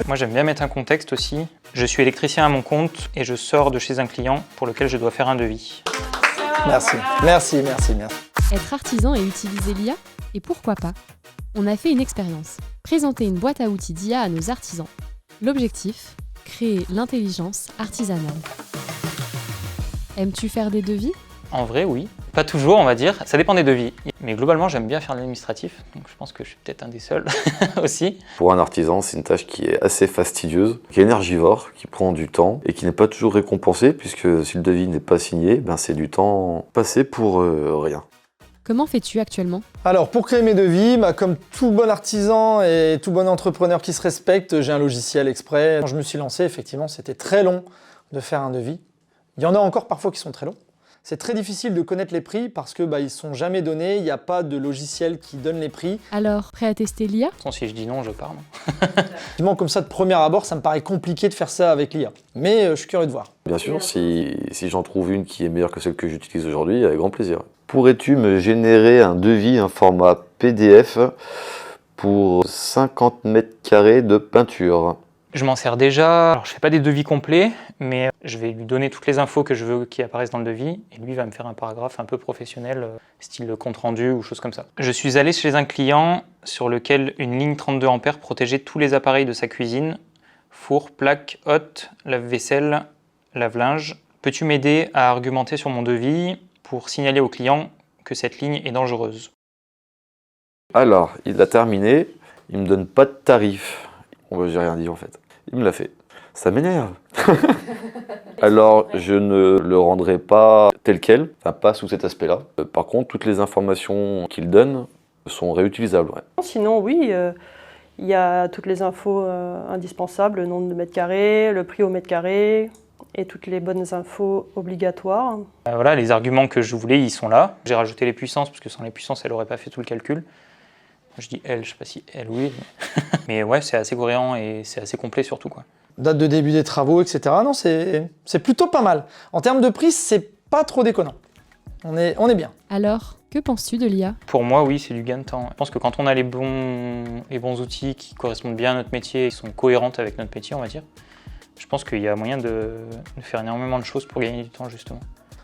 Moi, j'aime bien mettre un contexte aussi. Je suis électricien à mon compte et je sors de chez un client pour lequel je dois faire un devis. Merci. Être artisan et utiliser l'IA? Et pourquoi pas? On a fait une expérience. Présenter une boîte à outils d'IA à nos artisans. L'objectif? Créer l'intelligence artisanale. Aimes-tu faire des devis? En vrai, oui. Pas toujours, on va dire. Ça dépend des devis. Mais globalement, j'aime bien faire l'administratif. Donc je pense que je suis peut-être un des seuls aussi. Pour un artisan, c'est une tâche qui est assez fastidieuse, qui est énergivore, qui prend du temps et qui n'est pas toujours récompensée puisque si le devis n'est pas signé, c'est du temps passé pour rien. Comment fais-tu actuellement? Alors, pour créer mes devis, comme tout bon artisan et tout bon entrepreneur qui se respecte, j'ai un logiciel exprès. Quand je me suis lancé, effectivement, c'était très long de faire un devis. Il y en a encore parfois qui sont très longs. C'est très difficile de connaître les prix parce que ils sont jamais donnés, il n'y a pas de logiciel qui donne les prix. Alors, prêt à tester l'IA? Si je dis non, je pars. Effectivement, comme ça, de premier abord, ça me paraît compliqué de faire ça avec l'IA. Mais je suis curieux de voir. Bien sûr, si j'en trouve une qui est meilleure que celle que j'utilise aujourd'hui, avec grand plaisir. Pourrais-tu me générer un devis, un format PDF pour 50 mètres carrés de peinture? Je m'en sers déjà. Alors, je fais pas des devis complets, mais je vais lui donner toutes les infos que je veux qui apparaissent dans le devis et lui va me faire un paragraphe un peu professionnel, style compte rendu ou chose comme ça. Je suis allé chez un client sur lequel une ligne 32 A protégeait tous les appareils de sa cuisine, four, plaque, hotte, lave-vaisselle, lave-linge. Peux-tu m'aider à argumenter sur mon devis pour signaler au client que cette ligne est dangereuse? Alors, il a terminé, il me donne pas de tarif. J'ai rien dit en fait. Il me l'a fait. Ça m'énerve. Alors, je ne le rendrai pas tel quel, pas sous cet aspect-là. Par contre, toutes les informations qu'il donne sont réutilisables. Ouais. Sinon, oui, il y a toutes les infos indispensables, le nombre de mètres carrés, le prix au mètre carré et toutes les bonnes infos obligatoires. Voilà, les arguments que je voulais, ils sont là. J'ai rajouté les puissances, parce que sans les puissances, elle n'aurait pas fait tout le calcul. Je dis elle, je sais pas si elle ou il. Mais ouais, c'est assez cohérent et c'est assez complet surtout, quoi. Date de début des travaux, etc. Non, c'est plutôt pas mal. En termes de prix, c'est pas trop déconnant. On est bien. Alors, que penses-tu de l'IA? Pour moi, oui, c'est du gain de temps. Je pense que quand on a les bons outils qui correspondent bien à notre métier, qui sont cohérents avec notre métier, on va dire, je pense qu'il y a moyen de faire énormément de choses pour gagner du temps, justement.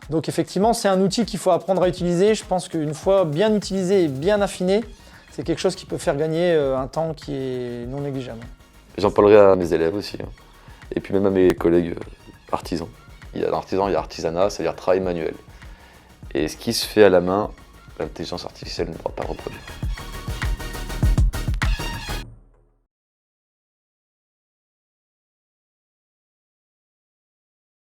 Donc effectivement, c'est un outil qu'il faut apprendre à utiliser. Je pense qu'une fois bien utilisé et bien affiné, c'est quelque chose qui peut faire gagner un temps qui est non négligeable. J'en parlerai à mes élèves aussi, et puis même à mes collègues artisans. Il y a l'artisan, il y a artisanat, c'est-à-dire travail manuel. Et ce qui se fait à la main, l'intelligence artificielle ne pourra pas reproduire.